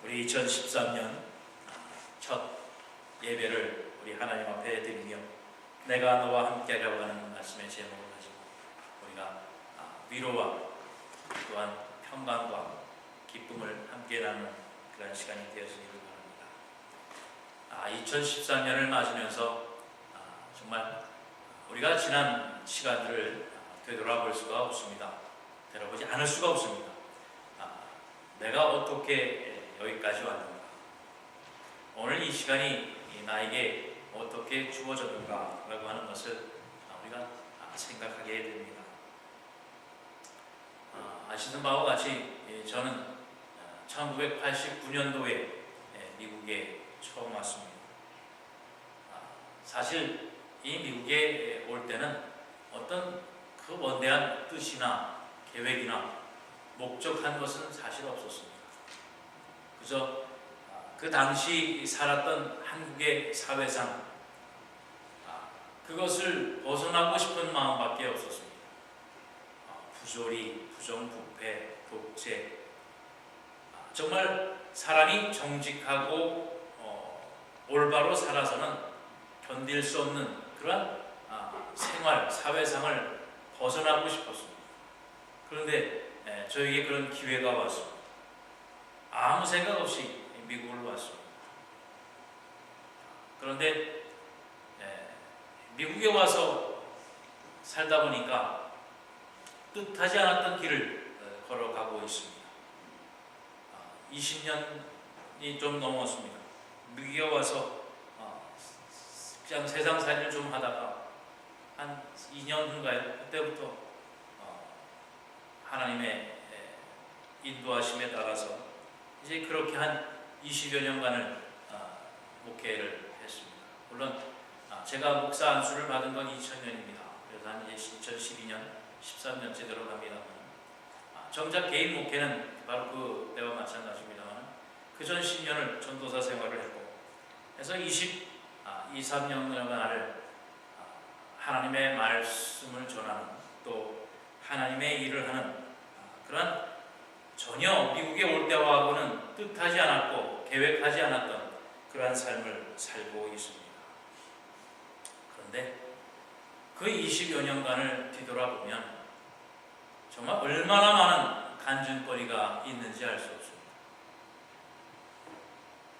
우리 2013년 첫 예배를 우리 하나님 앞에 드리며 내가 너와 함께하려고 하는 말씀의 제목을 가지고 우리가 위로와 또한 평강과 기쁨을 함께 나누는 그런 시간이 되어지기를 바랍니다. 2013년을 맞으면서 정말 우리가 지난 시간들을 되돌아볼 수가 없습니다. 되돌아보지 않을 수가 없습니다. 내가 어떻게 여기까지 왔는가? 오늘 이 시간이 나에게 어떻게 주어졌는가? 라고 하는 것을 우리가 생각하게 됩니다. 아시는 바와 같이 저는 1989년도에 미국에 처음 왔습니다. 사실 이 미국에 올 때는 어떤 그 원대한 뜻이나 계획이나 목적한 것은 사실 없었습니다. 그저 그 당시 살았던 한국의 사회상 그것을 벗어나고 싶은 마음밖에 없었습니다. 부조리, 부정부패, 독재, 정말 사람이 정직하고 올바로 살아서는 견딜 수 없는 그런 생활, 사회상을 벗어나고 싶었습니다. 그런데 저에게 그런 기회가 왔습니다. 아무 생각 없이 미국을 왔습니다. 그런데 미국에 와서 살다 보니까 뜻하지 않았던 길을 걸어가고 있습니다. 20년이 좀 넘었습니다. 미국에 와서 그냥 세상 살이를 좀 하다가 한 2년 후인가요? 그때부터 하나님의 인도하심에 따라서 이제 그렇게 한 20여 년간을 목회를 했습니다. 물론 제가 목사 안수를 받은 건 2000년입니다. 그래서 한 이제 2012년, 13년째 들어갑니다만 정작 개인 목회는 바로 그때와 마찬가지입니다만 그전 10년을 전도사 생활을 했고 그래서 23년간을 하나님의 말씀을 전하는 또 하나님의 일을 하는 그런 전혀 미국에 올 때와하고는 뜻하지 않았고 계획하지 않았던 그러한 삶을 살고 있습니다. 그런데 그 20여 년간을 뒤돌아보면 정말 얼마나 많은 간증거리가 있는지 알 수 없습니다.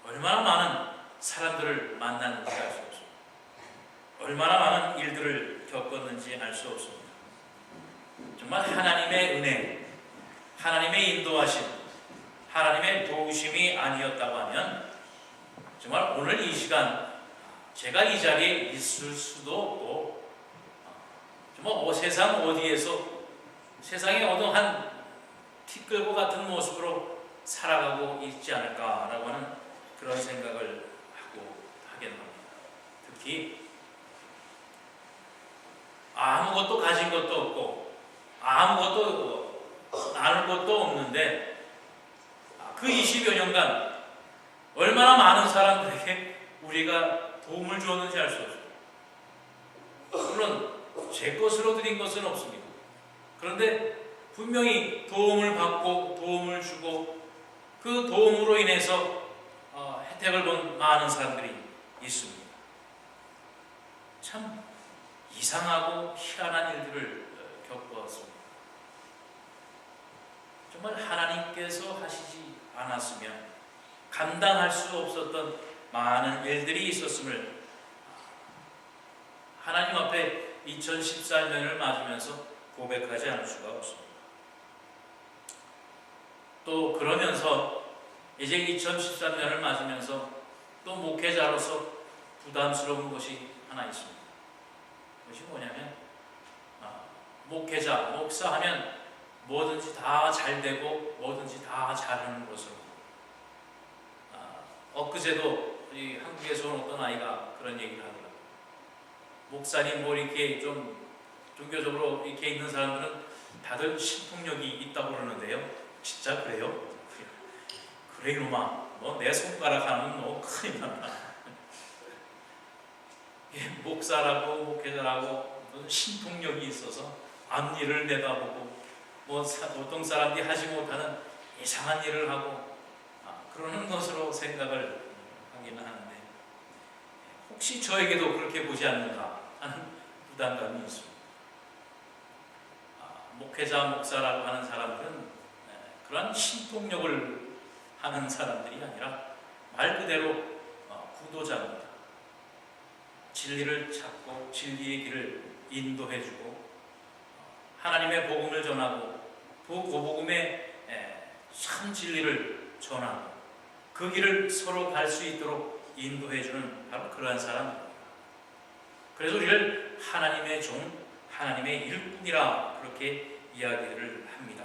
얼마나 많은 사람들을 만났는지 알 수 없습니다. 얼마나 많은 일들을 겪었는지 알 수 없습니다. 정말 하나님의 은혜, 하나님의 인도하심, 하나님의 도우심이 아니었다고 하면 정말 오늘 이 시간 제가 이 자리에 있을 수도 없고 정말 세상 어디에서 세상의 어느 한 티끌과 같은 모습으로 살아가고 있지 않을까라고 하는 그런 생각을 하게 됩니다. 특히 아무것도 가진 것도 없고 아무것도 나눌 것도 없는데 그 20여 년간 얼마나 많은 사람들에게 우리가 도움을 주었는지 알 수 없습니다. 물론 제 것으로 드린 것은 없습니다. 그런데 분명히 도움을 받고 도움을 주고 그 도움으로 인해서 혜택을 본 많은 사람들이 있습니다. 참 이상하고 희한한 일들을 겪었습니다. 정말 하나님께서 하시지 않았으면 감당할 수 없었던 많은 일들이 있었음을 하나님 앞에 2014년을 맞으면서 고백하지 않을 수가 없습니다. 또 그러면서 이제 2013년을 맞으면서 또 목회자로서 부담스러운 것이 하나 있습니다. 그것이 뭐냐면 목회자, 목사하면 뭐든지 다 잘되고 뭐든지 다 잘하는 것으로 엊그제도 우리 한국에서 온 어떤 아이가 그런 얘기를 하더라고요. 목사님 뭐 이렇게 좀 종교적으로 이렇게 있는 사람들은 다들 신통력이 있다고 그러는데요. 진짜 그래요? 그래 이놈아, 너 내 손가락 하나는 너 큰일 난다. 목사라고 목회자라고 신통력이 있어서 앞일을 내다보고 뭐 보통 사람들이 하지 못하는 이상한 일을 하고 그러는 것으로 생각을 하기는 하는데 혹시 저에게도 그렇게 보지 않는가 하는 부담감이 있습니다. 목회자, 목사라고 하는 사람들은 그러한 신통력을 하는 사람들이 아니라 말 그대로 구도자입니다. 진리를 찾고 진리의 길을 인도해주고 하나님의 복음을 전하고 그 복음의 참 진리를 전하고 그 길을 서로 갈 수 있도록 인도해주는 바로 그러한 사람입니다. 그래서 우리를 하나님의 종, 하나님의 일꾼이라 그렇게 이야기를 합니다.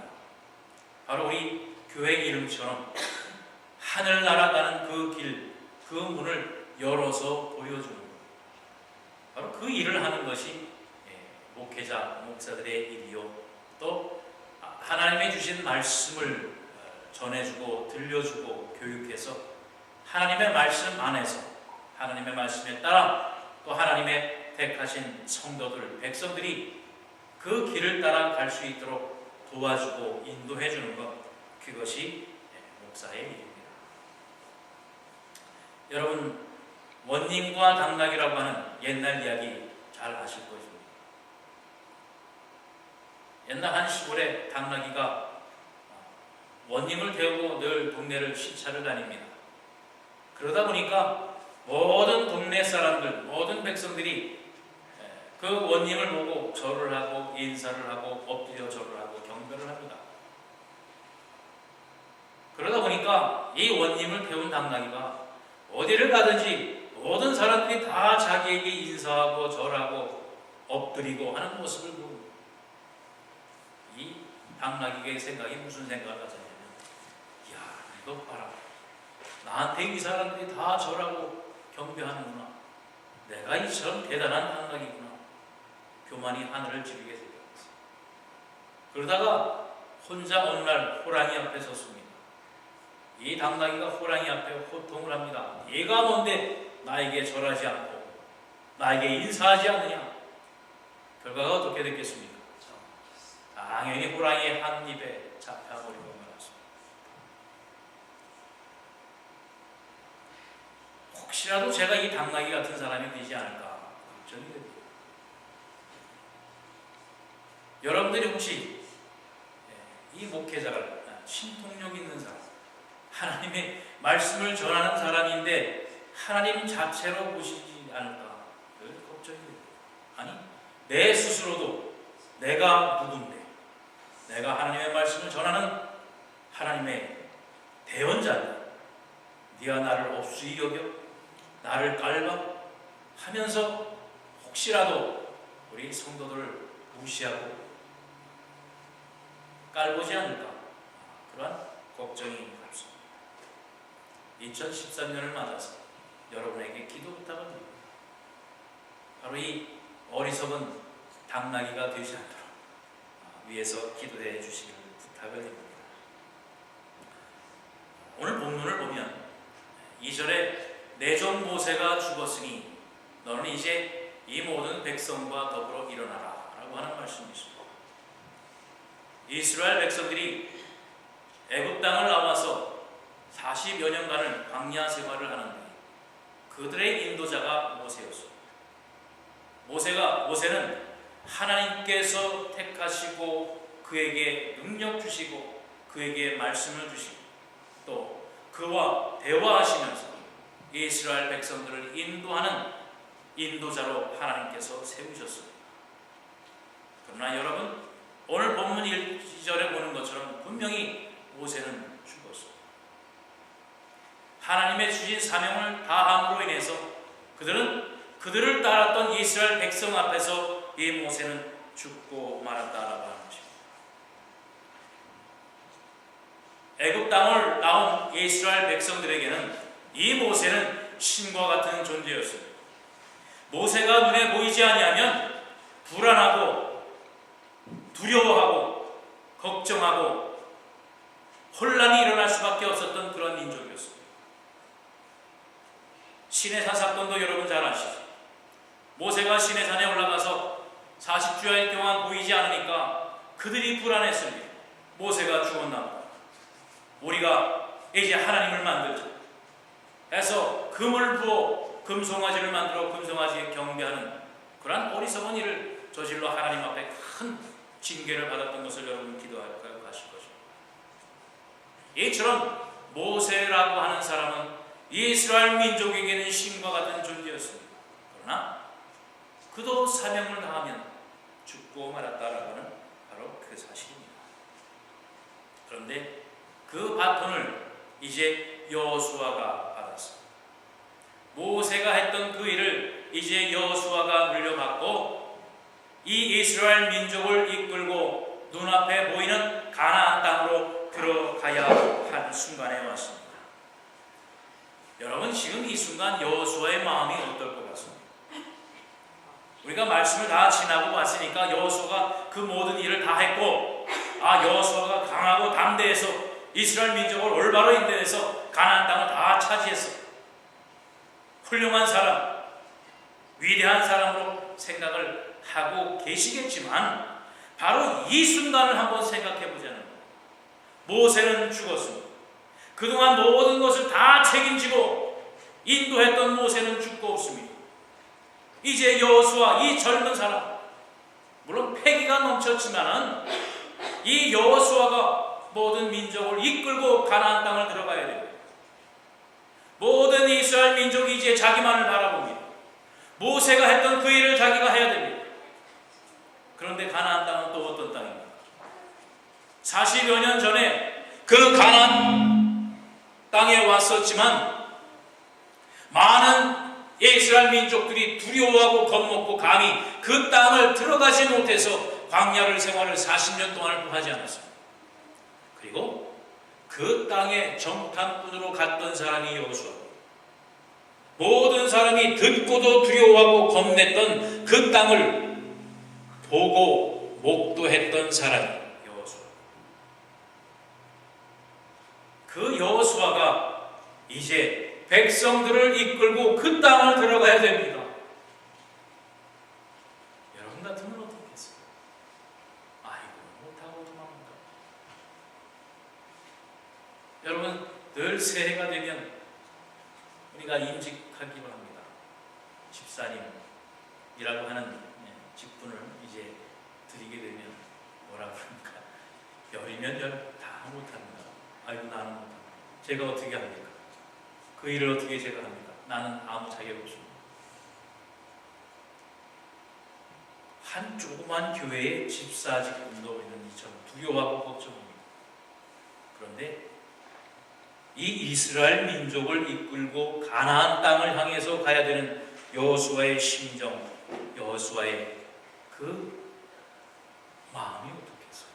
바로 우리 교회 이름처럼 하늘 날아가는 그 길, 그 문을 열어서 보여주는 것. 바로 그 일을 하는 것이 목회자, 목사들의 일이요. 또 하나님의 주신 말씀을 전해주고 들려주고 교육해서 하나님의 말씀 안에서 하나님의 말씀에 따라 또 하나님의 택하신 성도들, 백성들이 그 길을 따라 갈 수 있도록 도와주고 인도해주는 것, 그것이 목사의 일입니다. 여러분, 원님과 당나귀라고 하는 옛날 이야기 잘 아실 것입니다. 옛날 한 시골에 당나귀가 원님을 태우고 늘 동네를 시차를 다닙니다. 그러다 보니까 모든 동네 사람들, 모든 백성들이 그 원님을 보고 절을 하고 인사를 하고 엎드려 절을 하고 경배를 합니다. 그러다 보니까 이 원님을 태운 당나귀가 어디를 가든지 모든 사람들이 다 자기에게 인사하고 절하고 엎드리고 하는 모습을 보고 이 당나귀의 생각이 무슨 생각을 가졌냐면, 이야, 이거 봐라, 나한테 이 사람들이 다 절하고 경배하는구나, 내가 이처럼 대단한 당나귀구나, 교만이 하늘을 지르게 생겼어. 그러다가 혼자 어느 날 호랑이 앞에 섰습니다. 이 당나귀가 호랑이 앞에 호통을 합니다. 얘가 뭔데 나에게 절하지 않고 나에게 인사하지 않느냐. 결과가 어떻게 됐겠습니까? 당연히 호랑이의 한 입에 잡혀버리고 말았습니다. 혹시라도 제가 이 당나귀 같은 사람이 되지 않을까 걱정이 됩니다. 여러분들이 혹시 이 목회자를 신통력 있는 사람, 하나님의 말씀을 전하는 사람인데 하나님 자체로 보시지 않을까 걱정이 돼요. 아니, 내 스스로도 내가 누군데, 내가 하나님의 말씀을 전하는 하나님의 대언자인데 네가 나를 없이 여겨 나를 깔봐 하면서 혹시라도 우리 성도들을 무시하고 깔보지 않을까, 그러한 걱정이 없습니다. 2013년을 맞아서 여러분에게 기도 부탁을 드립니다. 바로 이 어리석은 당나귀가 되지 않도록 위에서 기도해 주시기를 부탁을 드립니다. 오늘 본문을 보면 2절에 내 종 모세가 죽었으니 너는 이제 이 모든 백성과 더불어 일어나라 라고 하는 말씀이 있습니다. 이스라엘 백성들이 애굽 땅을 나와서 40여 년간을 광야 생활을 하는데 그들의 인도자가 모세였습니다. 모세는 하나님께서 택하시고 그에게 능력 주시고 그에게 말씀을 주시고 또 그와 대화하시면서 이스라엘 백성들을 인도하는 인도자로 하나님께서 세우셨습니다. 그러나 여러분, 오늘 본문 1절에 보는 것처럼 분명히 모세는 죽었습니다. 하나님의 주신 사명을 다함으로 인해서 그들을 따랐던 이스라엘 백성 앞에서 이 모세는 죽고 말았다라고 하는 것입니다. 애굽 땅을 나온 이스라엘 백성들에게는 이 모세는 신과 같은 존재였습니다. 모세가 눈에 보이지 아니하면 불안하고 두려워하고 걱정하고 혼란이 일어날 수밖에 없었던 그런 민족이었습니다. 시내산 사건도 여러분 잘 아시죠? 모세가 시내산에 올라가서 40주야일 동안 보이지 않으니까 그들이 불안했습니다. 모세가 죽었나 보다. 우리가 이제 하나님을 만들자. 해서 금을 부어 금송아지를 만들어 금송아지에 경배하는 그러한 어리석은 일을 저질러 하나님 앞에 큰 징계를 받았던 것을 여러분 기도하고 가실 거죠. 이처럼 모세라고 하는 사람은 이스라엘 민족에게는 신과 같은 존재였습니다. 그러나 그도 사명을 다하면 죽고 말았다라고 하는 바로 그 사실입니다. 그런데 그 바톤을 이제 여호수아가 받았습니다. 모세가 했던 그 일을 이제 여호수아가 물려받고 이 이스라엘 민족을 이끌고 눈앞에 보이는 가나안 땅으로 들어가야 할 순간에 왔습니다. 여러분, 지금 이 순간 여호수아의 마음이 어떨 것 같습니다? 우리가 말씀을 다 지나고 왔으니까 여호수아가 그 모든 일을 다 했고, 여호수아가 강하고 담대해서 이스라엘 민족을 올바로 인도해서 가나안 땅을 다 차지했어. 훌륭한 사람, 위대한 사람으로 생각을 하고 계시겠지만 바로 이 순간을 한번 생각해 보자는 거예요. 모세는 죽었습니다. 그동안 모든 것을 다 책임지고 인도했던 모세는 죽고 없습니다. 이제 여호수아, 이 젊은 사람, 물론 패기가 넘쳤지만은 이 여호수아가 모든 민족을 이끌고 가나안 땅을 들어가야 됩니다. 모든 이스라엘 민족이 이제 자기만을 바라봅니다. 모세가 했던 그 일을 자기가 해야 됩니다. 그런데 가나안 땅은 또 어떤 땅입니까? 40여 년 전에 그 가나안 땅에 왔었지만 많은 이스라엘 민족들이 두려워하고 겁먹고 감히 그 땅을 들어가지 못해서 광야를 생활을 40년 동안을 하지 않았습니다. 그리고 그 땅에 정탐꾼으로 갔던 사람이 여호수아. 모든 사람이 듣고도 두려워하고 겁냈던 그 땅을 보고 목도했던 사람이 여호수아. 그 여호수아가 이제 백성들을 이끌고 그 땅을 들어가야 됩니다. 여러분 같으면 어떻게 했어요? 아이고, 못하고 도망가. 여러분, 늘 새해가 되면 우리가 임직하기로 합니다. 집사님이라고 하는 직분을 이제 드리게 되면 뭐라 그럽니까? 열이면 열 다 못합니다. 아이고, 나는 못합니다. 제가 어떻게 합니까? 그 일을 어떻게 제가 합니까? 나는 아무 자격 없습니다. 한 조그만 교회의 집사 직분도 우리는 이처럼 두려워하고 걱정합니다. 그런데 이 이스라엘 민족을 이끌고 가나안 땅을 향해서 가야 되는 여호수아의 심정, 여호수아의 그 마음이 어떻겠어요?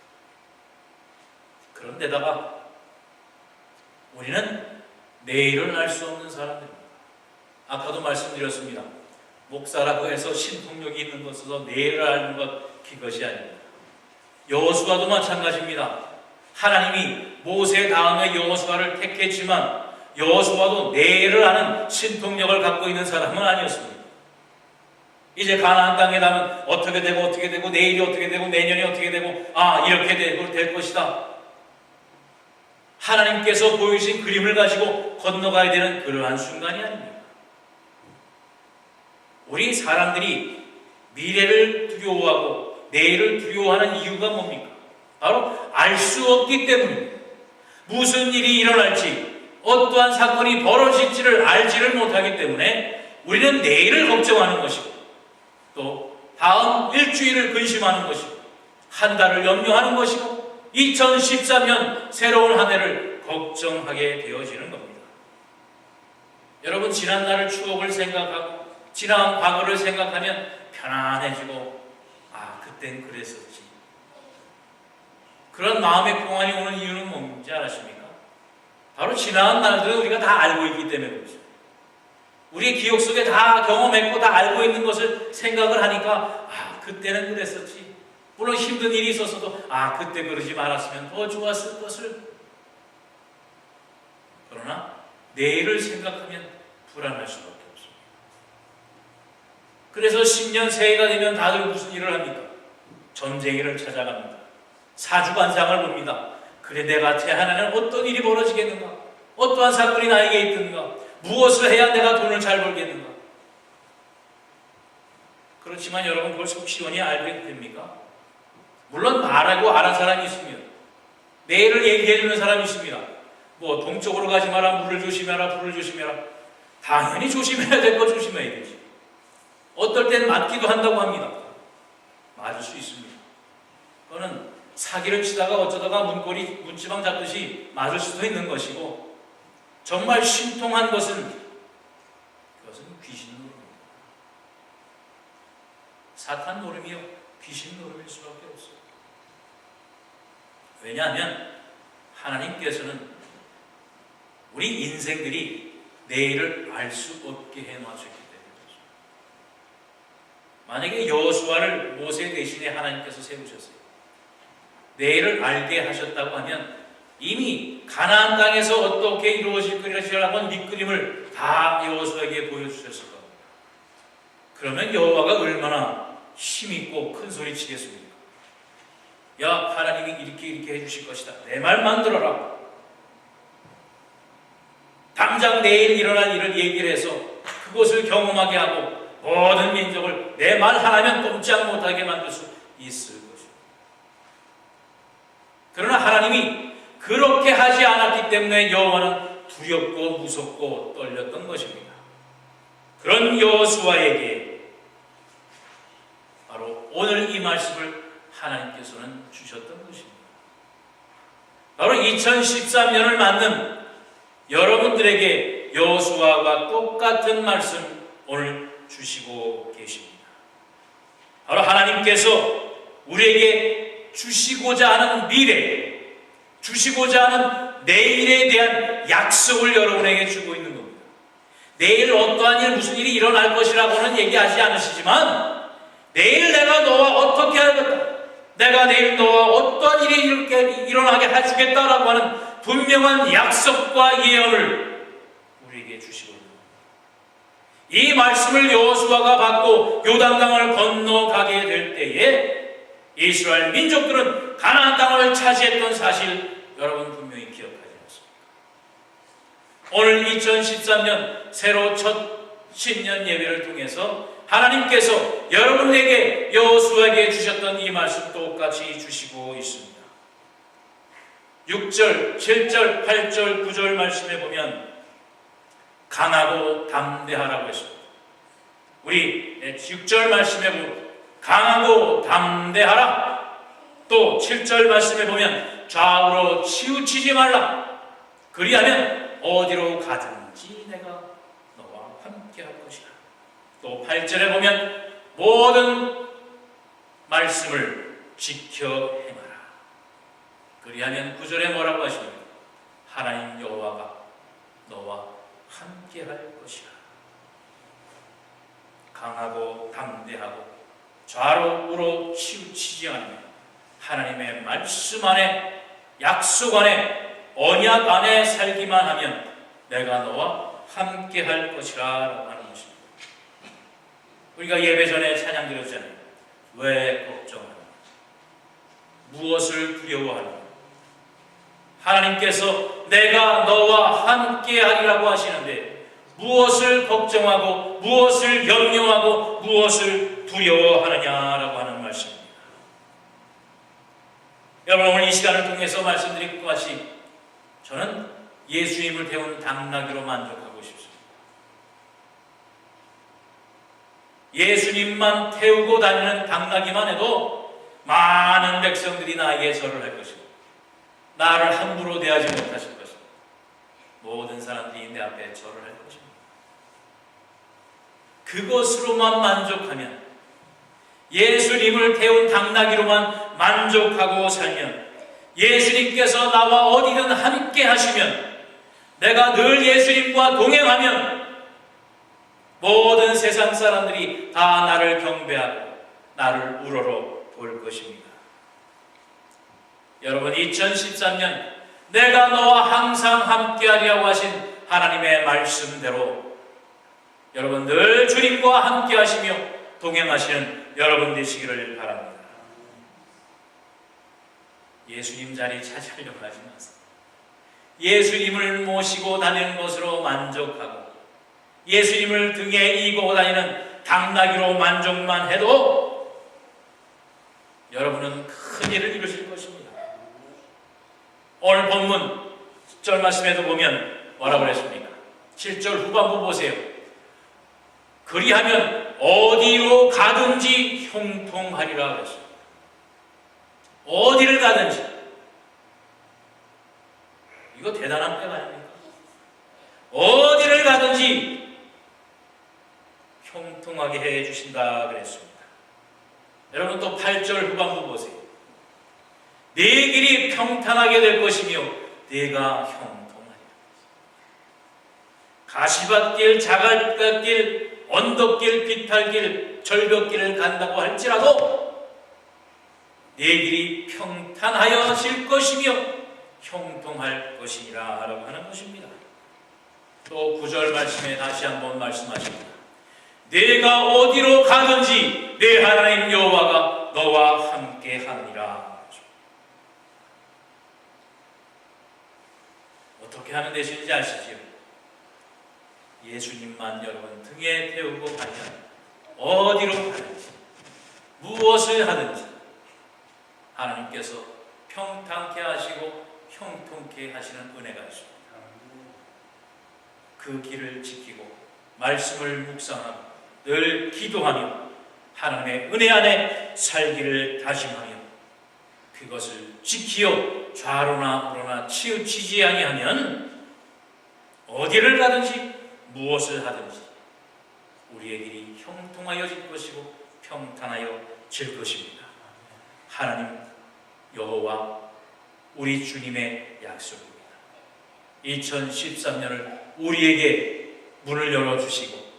그런데다가 우리는 내일을 알 수 없는 사람들입니다. 아까도 말씀드렸습니다. 목사라고 해서 신통력이 있는 것으로 내일을 아는 것, 그것이 아닙니다. 여호수아도 마찬가지입니다. 하나님이 모세 다음에 여호수아를 택했지만 여호수아도 내일을 아는 신통력을 갖고 있는 사람은 아니었습니다. 이제 가나안 땅에 가면 어떻게 되고 내일이 어떻게 되고 내년이 어떻게 되고 이렇게 될 것이다. 하나님께서 보이신 그림을 가지고 건너가야 되는 그러한 순간이 아닙니다. 우리 사람들이 미래를 두려워하고 내일을 두려워하는 이유가 뭡니까? 바로 알 수 없기 때문입니다. 무슨 일이 일어날지, 어떠한 사건이 벌어질지를 알지를 못하기 때문에 우리는 내일을 걱정하는 것이고 또 다음 일주일을 근심하는 것이고 한 달을 염려하는 것이고 2013년 새로운 한 해를 걱정하게 되어지는 겁니다. 여러분, 지난 날을 추억을 생각하고 지난 과거를 생각하면 편안해지고 그땐 그랬었지. 그런 마음의 평안이 오는 이유는 뭔지 아십니까? 바로 지난 날들을 우리가 다 알고 있기 때문에 그렇죠. 우리의 기억 속에 다 경험했고 다 알고 있는 것을 생각을 하니까 그때는 그랬었지. 물론 힘든 일이 있었어도 그때 그러지 말았으면 더 좋았을 것을. 그러나 내일을 생각하면 불안할 수밖에 없습니다. 그래서 신년 새해가 되면 다들 무슨 일을 합니까? 전쟁일을 찾아갑니다. 사주관상을 봅니다. 그래, 내가 태어나면 어떤 일이 벌어지겠는가? 어떠한 사건이 나에게 있든가, 무엇을 해야 내가 돈을 잘 벌겠는가. 그렇지만 여러분, 그걸 속 시원히 알게 됩니까? 물론 말하고 아는 사람이 있습니다. 내일을 얘기해주는 사람이 있습니다. 뭐 동쪽으로 가지 마라, 물을 조심해라, 불을 조심해라. 당연히 조심해야 될 거 조심해야 되지. 어떨 땐 맞기도 한다고 합니다. 맞을 수 있습니다. 그거는 사기를 치다가 어쩌다가 문지방 잡듯이 맞을 수도 있는 것이고, 정말 신통한 것은 그것은 귀신 노름입니다. 사탄 노름이요, 귀신 노름일 수밖에 없어요. 왜냐하면 하나님께서는 우리 인생들이 내일을 알 수 없게 해놓으셨기 때문이죠. 만약에 여호수아를 모세 대신에 하나님께서 세우셨어요. 내일을 알게 하셨다고 하면 이미 가나안 땅에서 어떻게 이루어질 것이라고 하는 밑그림을 다 여호수아에게 보여주셨을 겁니다. 그러면 여호와가 얼마나 힘있고 큰 소리 치겠습니까? 야, 하나님이 이렇게 해주실 것이다. 내 말만 들어라. 당장 내일 일어날 일을 얘기를 해서 그것을 경험하게 하고 모든 민족을 내 말 하나면 꼼짝 못하게 만들 수 있을 것입니다. 그러나 하나님이 그렇게 하지 않았기 때문에 여호와는 두렵고 무섭고 떨렸던 것입니다. 그런 여호수아에게 바로 오늘 이 말씀을 하나님께서는 주셨던 것입니다. 바로 2013년을 맞는 여러분들에게 여호수아와 똑같은 말씀 오늘 주시고 계십니다. 바로 하나님께서 우리에게 주시고자 하는 미래, 주시고자 하는 내일에 대한 약속을 여러분에게 주고 있는 겁니다. 내일 어떠한 일, 무슨 일이 일어날 것이라고는 얘기하지 않으시지만 내일 내가 너와 어떻게 하겠다, 내가 내일 너와 어떠한 일이 일어나게 해주겠다라고 하는 분명한 약속과 예언을 우리에게 주시고 있는 겁니다. 이 말씀을 여호수아가 받고 요단강을 건너가게 될 때에 이스라엘 민족들은 가나안 땅을 차지했던 사실 여러분 분명히 기억하지 않습니까? 오늘 2013년 새로 첫 신년 예배를 통해서 하나님께서 여러분에게 여호수아에게 주셨던 이 말씀 똑같이 주시고 있습니다. 6절, 7절, 8절, 9절 말씀에 보면 강하고 담대하라고 했습니다. 우리 6절 말씀에 보면 강하고 담대하라. 또 7절 말씀에 보면 좌우로 치우치지 말라. 그리하면 어디로 가든지 내가 너와 함께 할 것이다. 또 8절에 보면 모든 말씀을 지켜 행하라. 그리하면 9절에 뭐라고 하십니까? 하나님 여호와가 너와 함께 할 것이라. 강하고 담대하고 좌로 우로 치우치지 않으며 하나님의 말씀 안에, 약속 안에, 언약 안에 살기만 하면 내가 너와 함께 할 것이라 라고 하는 것입니다. 우리가 예배 전에 찬양 드렸잖아요. 왜 걱정하나? 무엇을 두려워하나? 하나님께서 내가 너와 함께 하리라고 하시는데 무엇을 걱정하고 무엇을 염려하고 무엇을 두려워하느냐라고 하는 말씀입니다. 여러분, 오늘 이 시간을 통해서 말씀드린 것 같이 저는 예수님을 태운 당나귀로 만족하고 싶습니다. 예수님만 태우고 다니는 당나귀만 해도 많은 백성들이 나에게 절을 할 것이고 나를 함부로 대하지 못하실 것입니다. 모든 사람들이 내 앞에 절을 할 것입니다. 그것으로만 만족하면, 예수님을 태운 당나귀로만 만족하고 살면, 예수님께서 나와 어디든 함께 하시면, 내가 늘 예수님과 동행하면 모든 세상 사람들이 다 나를 경배하고 나를 우러러 볼 것입니다. 여러분, 2013년 내가 너와 항상 함께하리라고 하신 하나님의 말씀대로 여러분 늘 주님과 함께하시며 동행하시는 여러분 되시기를 바랍니다. 예수님 자리 차지하려고 하지 마세요. 예수님을 모시고 다니는 것으로 만족하고 예수님을 등에 이고 다니는 당나귀로 만족만 해도 여러분은 큰 일을 이루실 것입니다. 오늘 본문 10절 말씀에도 보면 뭐라고 그랬습니까? 7절 후반부 보세요. 그리하면 어디로 가든지 형통하리라 그랬습니다. 어디를 가든지. 이거 대단한 때가 아닙니까? 어디를 가든지 형통하게 해 주신다 그랬습니다. 여러분 또 8절 후반부 보세요. 내 길이 평탄하게 될 것이며 내가 형통하리라. 가시밭길, 자갈밭길, 언덕길, 비탈길, 절벽길을 간다고 할지라도 내 길이 평탄하여질 것이며 형통할 것이니라 라고 하는 것입니다. 또 9절 말씀에 다시 한번 말씀하십니다. 내가 어디로 가든지 내 하나님 여호와가 너와 함께 하느니라. 어떻게 하는 대신인지 아시지요? 예수님만 여러분 등에 태우고 가면 어디로 가든지 무엇을 하든지 하나님께서 평탄케 하시고 형통케 하시는 은혜가 있습니다. 그 길을 지키고 말씀을 묵상하고 늘 기도하며 하나님의 은혜 안에 살기를 다짐하며 그것을 지키어 좌로나 우로나 치우치지 아니하면 어디를 가든지 무엇을 하든지 우리의 길이 형통하여질 것이고 평탄하여질 것입니다. 하나님 여호와 우리 주님의 약속입니다. 2013년을 우리에게 문을 열어주시고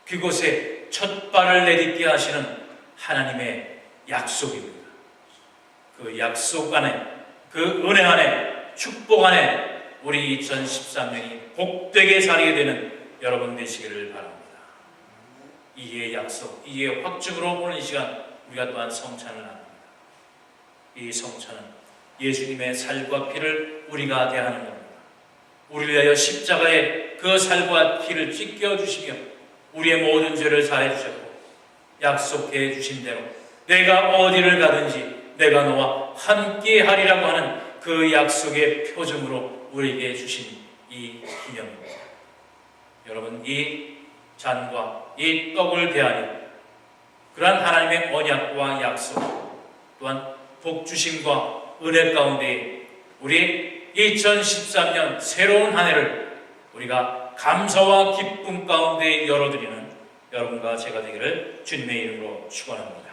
그곳에 첫 발을 내딛게 하시는 하나님의 약속입니다. 그 약속 안에, 그 은혜 안에, 축복 안에 우리 2013년이 복되게 살게 되는 여러분 되시기를 바랍니다. 이의 약속, 이의 확증으로 오늘 이 시간 우리가 또한 성찬을 합니다. 이 성찬은 예수님의 살과 피를 우리가 대하는 겁니다. 우리를 위하여 십자가에 그 살과 피를 찢겨 주시며 우리의 모든 죄를 사해 주셨고 약속해 주신 대로 내가 어디를 가든지 내가 너와 함께 하리라고 하는 그 약속의 표정으로 우리에게 주신 이 기념입니다. 여러분 이 잔과 이 떡을 대하여 그러한 하나님의 언약과 약속 또한 복주심과 은혜 가운데 우리 2013년 새로운 한 해를 우리가 감사와 기쁨 가운데 열어드리는 여러분과 제가 되기를 주님의 이름으로 축원합니다.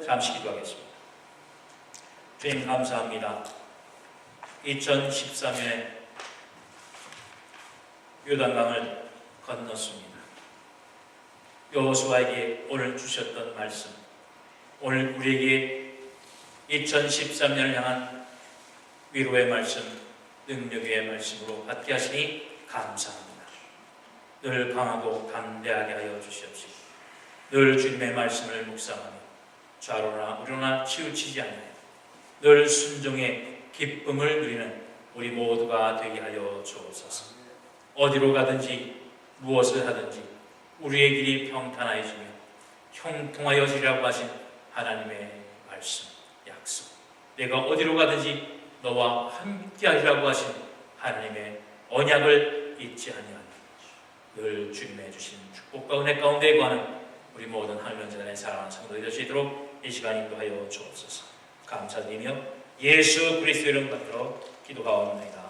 잠시 기도하겠습니다. 주님 감사합니다. 2013년에 요단강을 건넜습니다. 여호수아에게 오늘 주셨던 말씀, 오늘 우리에게 2013년을 향한 위로의 말씀, 능력의 말씀으로 받게 하시니 감사합니다. 늘 강하고 담대하게 하여 주시옵시고 늘 주님의 말씀을 묵상하며 좌로나 우로나 치우치지 않아요. 늘 순종의 기쁨을 누리는 우리 모두가 되게 하여 주옵소서. 어디로 가든지 무엇을 하든지 우리의 길이 평탄하여지며 형통하여지라고 하신 하나님의 말씀, 약속. 내가 어디로 가든지 너와 함께 하리라고 하신 하나님의 언약을 잊지 아니하니 늘 주님의 주신 축복과 은혜 가운데 거하는 우리 모든 하나님 전에 사랑하는 성도들 되시도록 이 시간 인도하여 주옵소서. 감사드리며 예수 그리스도의 이름 받들어 기도하옵나이다.